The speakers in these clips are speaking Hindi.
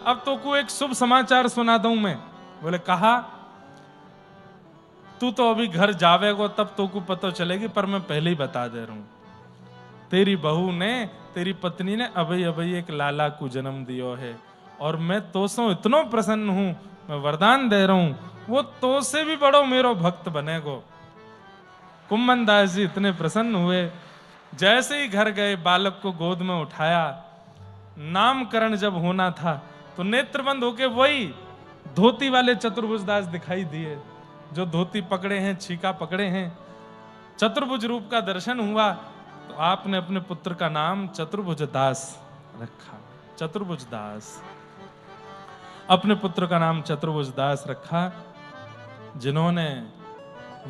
अब तो को एक शुभ समाचार सुना दूं मैं। बोले कहा तू तो अभी घर जावेगो तब तो को पता चलेगी, पर मैं पहले ही बता दे रहा हूं, तेरी बहू ने, तेरी पत्नी ने अभी अभी एक लाला को जन्म दियो है और मैं तो सो इतना प्रसन्न हूं, मैं वरदान दे रहा हूं वो तो से भी बड़ो मेरो भक्त बनेगो। कुम्मन दास जी इतने प्रसन्न हुए, जैसे ही घर गए बालक को गोद में उठाया, नामकरण जब होना था तो नेत्र बंद होके वही धोती वाले चतुर्भुज दास दिखाई दिए, जो धोती पकड़े हैं, छीका पकड़े हैं। चतुर्भुज रूप का दर्शन हुआ तो आपने अपने पुत्र का नाम चतुर्भुज दास रखा। चतुर्भुज दास, अपने पुत्र का नाम चतुर्भुज दास रखा, जिन्होंने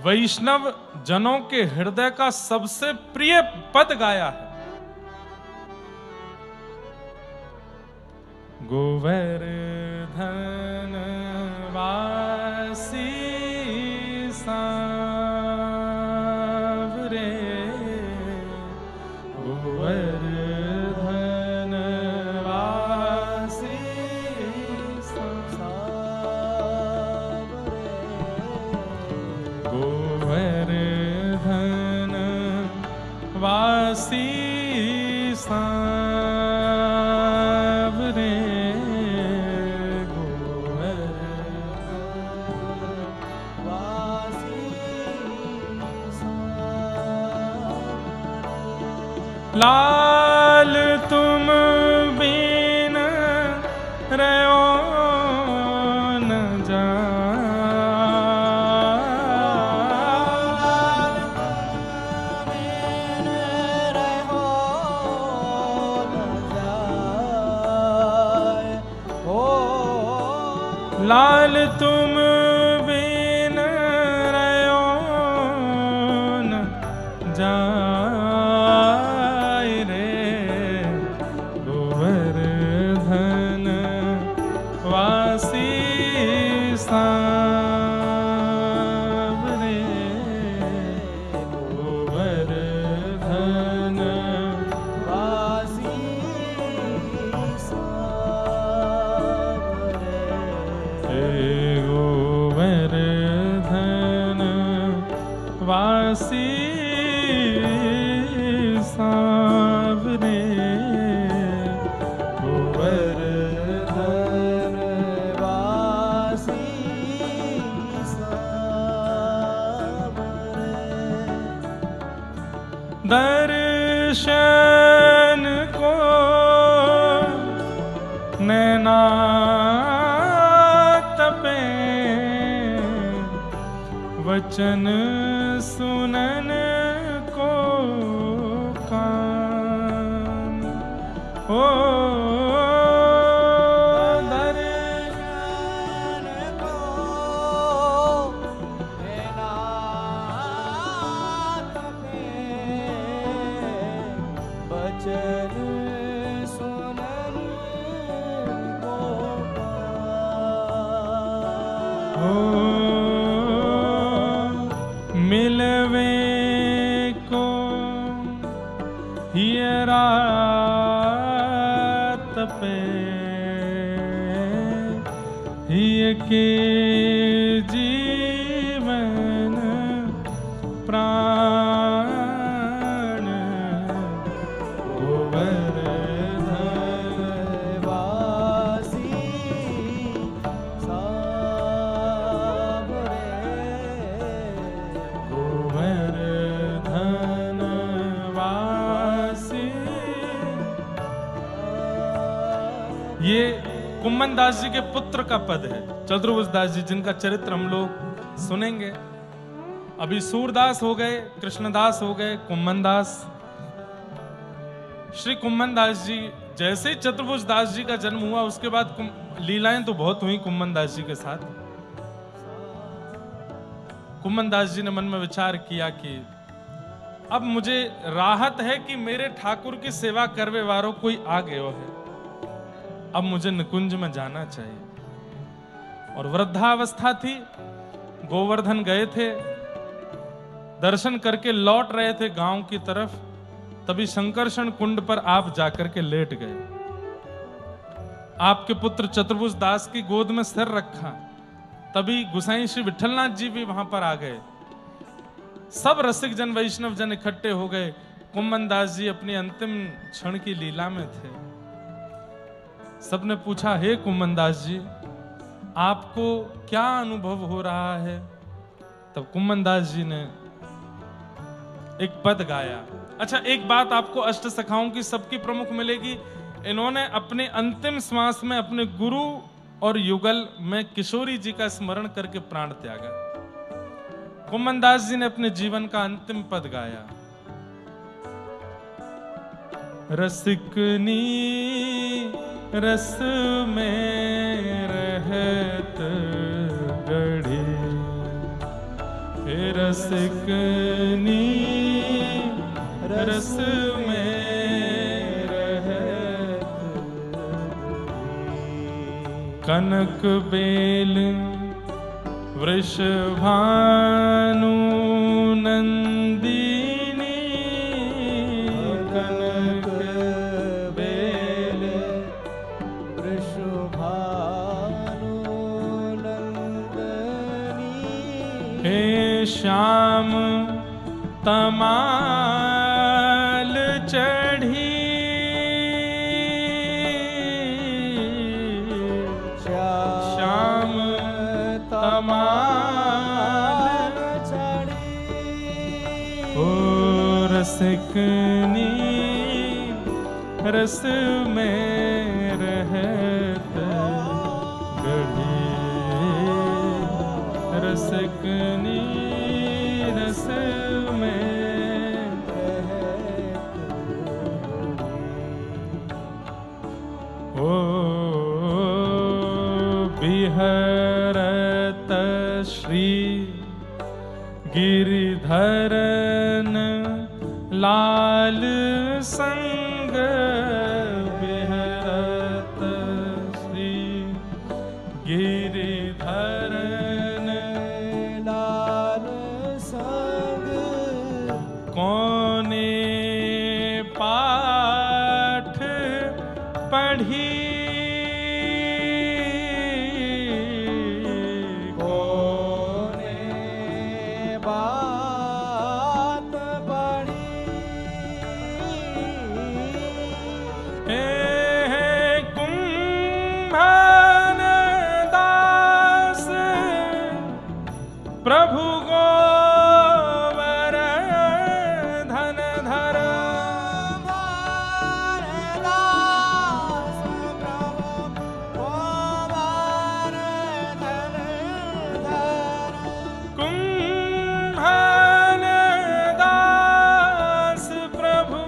वैष्णव जनों के हृदय का सबसे प्रिय पद गाया है। गोवर्धन वासी सांवरे, गोवर्धन वासी सांवरे, गोवर्धन वासी सांवरे, लाल तुम बिन रहो न जाए, लाल तुम बिन रहो न जाए, वासी सांवरे, गोवर्धन वासी सांवरे, दर्शन को नैना तपे, वचन सुनन को कान हो, दर्शन को नैना तपे, वचन सुनन को कान हो, मिलवे को हियरा तपे, हिय के जीवन प्राण, गोवर्धन वासी सांवरे, गोवर्धन वासी। ये कुम्मन दास जी के पुत्र का पद है, चतुर्भुज दास जी, जिनका चरित्र हम लोग सुनेंगे। अभी सूरदास हो गए, कृष्णदास हो गए, कुम्मन दास। श्री कुम्मन दास जी, जैसे ही चतुर्भुज दास जी का जन्म हुआ उसके बाद लीलाएं तो बहुत हुई कुम्मन दास जी के साथ। कुम्मन दास जी ने मन में विचार किया कि अब मुझे राहत है कि मेरे ठाकुर की सेवा करवे वालों कोई आ गयो है, अब मुझे निकुंज में जाना चाहिए। और वृद्धावस्था थी, गोवर्धन गए थे, दर्शन करके लौट रहे थे गांव की तरफ, तभी शंकरषण कुंड पर आप जाकर के लेट गए। आपके पुत्र चतुर्भुज दास की गोद में सिर रखा। तभी गोसाई श्री विठलनाथ जी भी वहां पर आ गए। सब रसिक जन वैष्णव जन इकट्ठे हो गए। कुम्मन दास जी अपनी अंतिम क्षण की लीला में थे। सबने पूछा, हे कुम्मन दास जी, आपको क्या अनुभव हो रहा है? तब कुम्मन दास जी ने एक पद गाया। अच्छा, एक बात आपको अष्ट सखाओं की सबकी प्रमुख मिलेगी, इन्होंने अपने अंतिम श्वास में अपने गुरु और युगल में किशोरी जी का स्मरण करके प्राण त्यागा। कुम्मन दास जी ने अपने जीवन का अंतिम पद गाया। रसिकनी रस में रहत गढ़ी, रसिकनी रस में रहत कनक बेल वृषभानु नंदिनी, कनक बेल वृषभानु नंदिनी, हे श्याम तमाल चढ़ी, श्याम तमाल चढ़ी, ओ रसिकनी रस में रहत गढ़ी, रसिकनी रस में रहत। ओ बिहरत श्री गिरिधरन लाल संग, बिहरत श्री गिरिधरन लाल संग, कौने पाठ पढ़ी, प्रभु गोवर्धन धर, कुम्भन दास प्रभु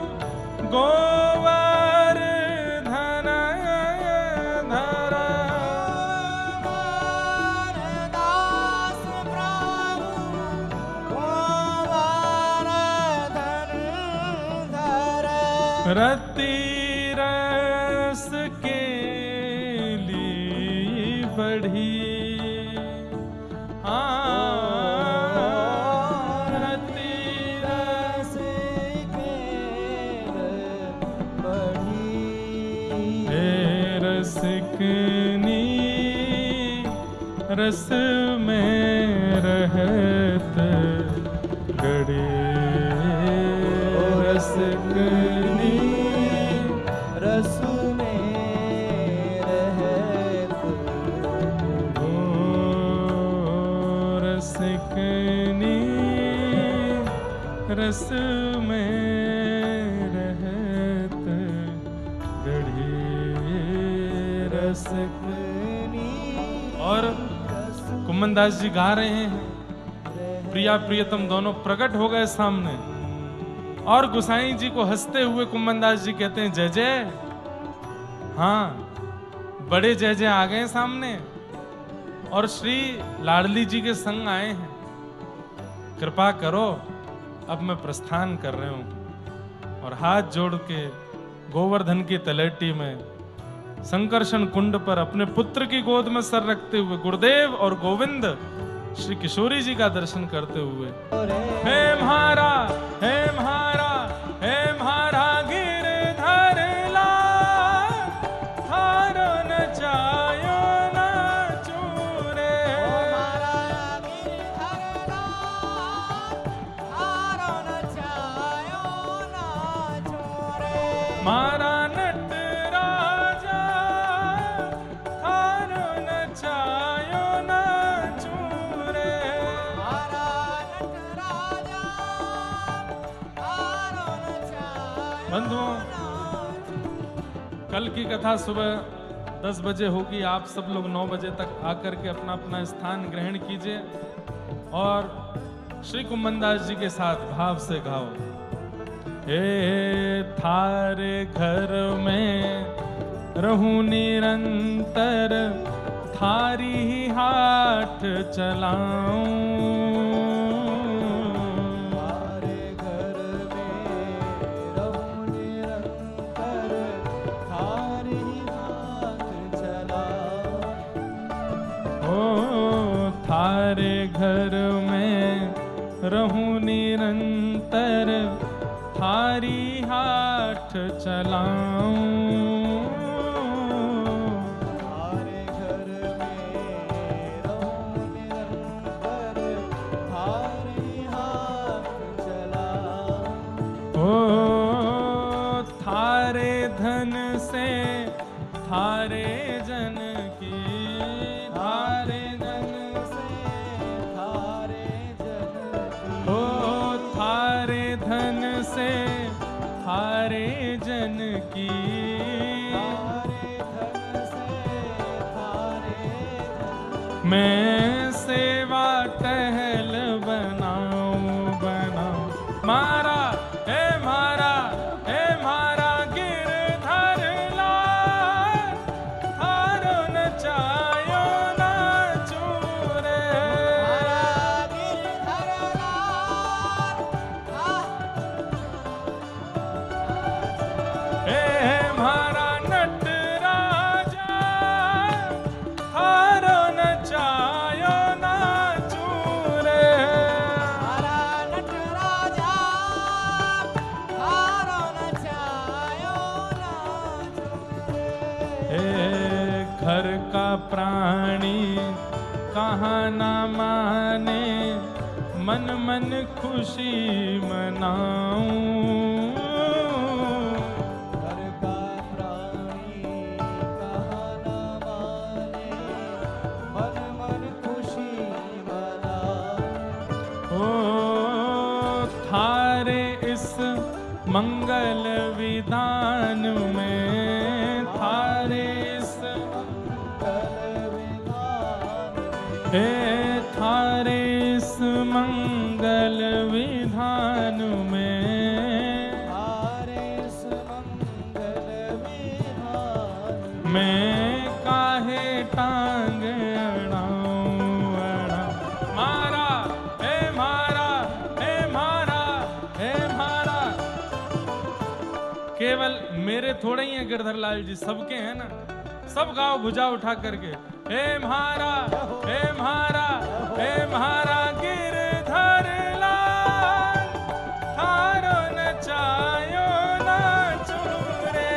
गोवर्धन धर, रति रस के लिए बढ़ी, रति रस के बढ़ी, हे रसिकनी रस में रहत गढ़ी, रसिकनी रस में रहत, ओ रसिकनी रस में रहत गढ़ी, रसिकनी। और कुम्मन दास जी गा रहे हैं, प्रिया प्रियतम दोनों प्रकट हो गए सामने, और गोसाई जी को हंसते हुए कुम्मन दास जी कहते हैं, जय जय। हाँ, बड़े जय जय आ गए सामने, और श्री लाडली जी के संग आए हैं। कृपा करो, अब मैं प्रस्थान कर रहे हूं। और हाथ जोड़ के गोवर्धन की तलेटी में संकर्षण कुंड पर अपने पुत्र की गोद में सर रखते हुए गुरुदेव और गोविंद श्री किशोरी जी का दर्शन करते हुए, हे म्हारा, हे म्हारा, हे म्हारा गिरधर लाल, थारो न बंधुओं, कल की कथा सुबह 10 बजे होगी। आप सब लोग 9 बजे तक आकर के अपना अपना स्थान ग्रहण कीजिए और श्री कुम्भनदास जी के साथ भाव से गाओ। हे थारे घर में रहूं निरंतर, थारी ही हाथ चलाऊं। थारे घर में रहूं निरंतर, थारी हाथ चलाऊं। थारे घर में रहूं निरंतर, थारी हाथ चलाऊं। ओ थारे धन से थारे जन की, थारे धन से थारे जन की, मैं सेवा टहल बनाऊं बनाऊं। मारा हे मारा गिरधर लाल, थारो नचायो नाचू रे। मारा नटराजा, थारो नचायो नाचू रे। मारा नटराजा, थारो नचायो नाचू रे। घर का प्राणी कहाँ ना माने, मन मन खुशी मनाऊं। थारे इस मंगल विधान में, थारे इस थारे इस मंगल विधान में, थारे इस मंगल विधान में काहे टांग अड़ाऊं अड़ाऊं। मारा हे मारा केवल मेरे थोड़े ही हैं गिरधर लाल जी, सबके हैं ना। सब गाओ भुजा उठा करके, हे म्हारा गिरधर लाल, थारो नचायो नाचू रे।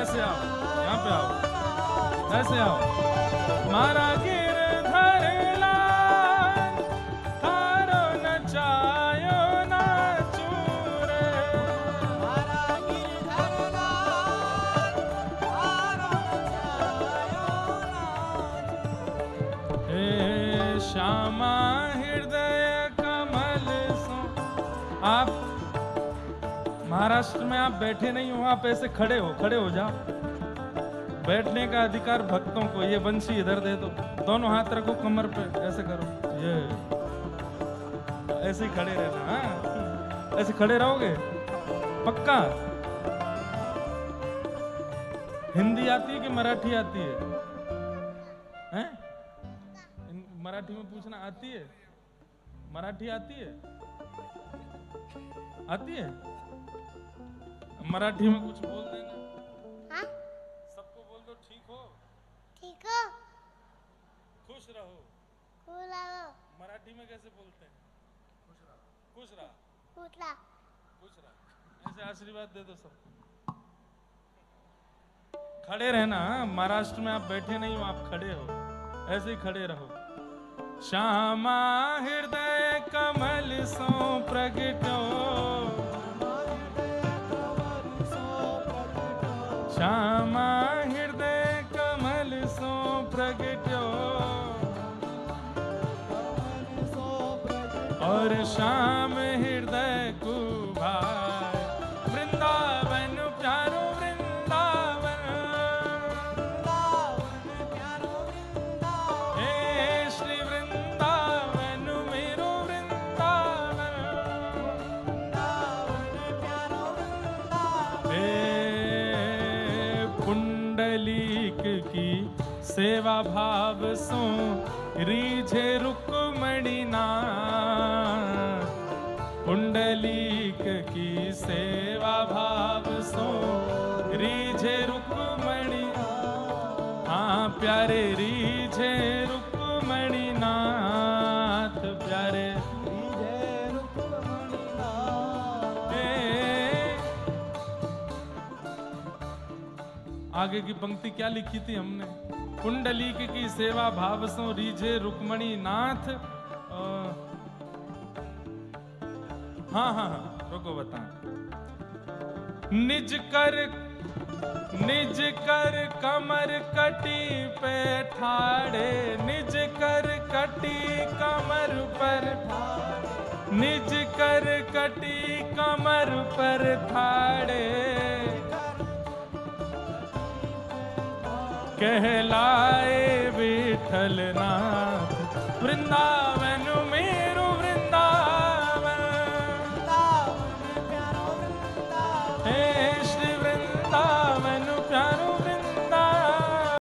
ऐसे आओ, यहाँ पे आओ, ऐसे आओ। म्हारा गिरधर लाल, थारो नचायो नाचू रे। हे श्यामा हृदय कमल सो। आप महाराष्ट्र में आप बैठे नहीं हो, आप ऐसे खड़े हो जाओ। बैठने का अधिकार भक्तों को। ये बंसी इधर दे दो, दोनों हाथ रखो कमर पे, ऐसे करो, ये ऐसे ही खड़े रहना। हाँ, ऐसे खड़े रहोगे पक्का। हिंदी आती है कि मराठी आती है? हैं? मराठी में पूछना आती है? मराठी आती है? आती है? मराठी में कुछ बोल देना। हाँ? सबको बोल दो, ठीक हो? ठीक हो? खुश रहो। खुश रहो। मराठी में कैसे बोलते हैं? खुश रहा। खुश रहा। खुश रहा। खुश रहा। ऐसे आशीर्वाद दे दो सबको। खड़े रहना। महाराष्ट्र में आप बैठे नहीं हो, आप खड़े हो, ऐसे ही खड़े रहो। श्यामा हृदय कमल सो प्रगटो, श्यामा हृदय कमल सो प्रगटो, और और श्याम हृदय को भाए। वृंदावन प्यारो वृंदावन, हे श्री वृंदावन मेरो वृंदावन, हे पुंडलीक की सेवा भाव सो रीझे रुक्मणी नाथ। पुंडलीक की सेवा भाव सो रीझे रुक्मणी, हाँ प्यारे रीझे रुक्मणी नाथ, प्यारे रीझे रुक्मणी नाथ। आगे की पंक्ति क्या लिखी थी हमने? कुंडलीक की सेवा भाव सो रीझे रुक्मणी नाथ। हाँ हाँ हाँ, रुको बताएं। निज कर कमर कटी पे ठाड़े, निज कर कटी कमर पर, निज कर कटी कमर पर ठाड़े, कहलाए विठल नाथ। वृंदावन